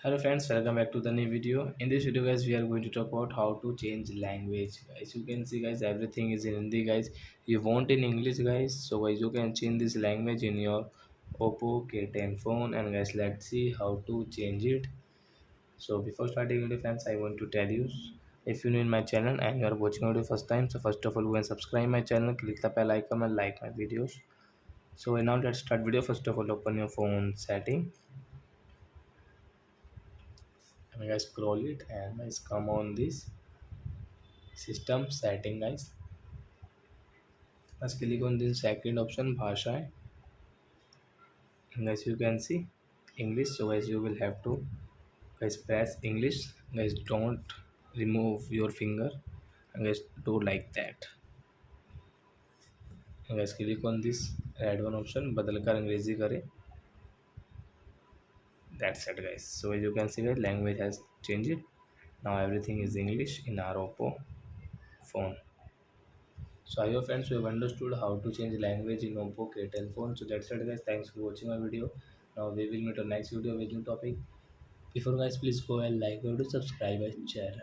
Hello friends, welcome back to the new video. In this video guys, we are going to talk about how to change language. As you can see guys, everything is in Hindi guys. You want in English guys, so guys you can change this language in your Oppo K10 phone. And guys, let's see how to change it. So before starting video friends, I want to tell you, if you're new in my channel and you are watching video first time, so first of all go and subscribe my channel, click the bell icon and like my videos. So now let's start video. First of all, open your phone setting and guys scroll it and guys come on this system setting guys. Let's click on this second option bhasha, and guys you can see English. So guys you will have to guys press English. Guys don't remove your finger and guys do like that, and guys click on this red one option badal kar अंग्रेजी करे. That's it guys. So as you can see guys, language has changed. Now everything is English in our Oppo phone. So I hope friends you have understood how to change language in Oppo K10 phone. So that's it guys. Thanks for watching my video. Now we will meet on next video with new topic. Before guys, please go and like, go to subscribe my channel.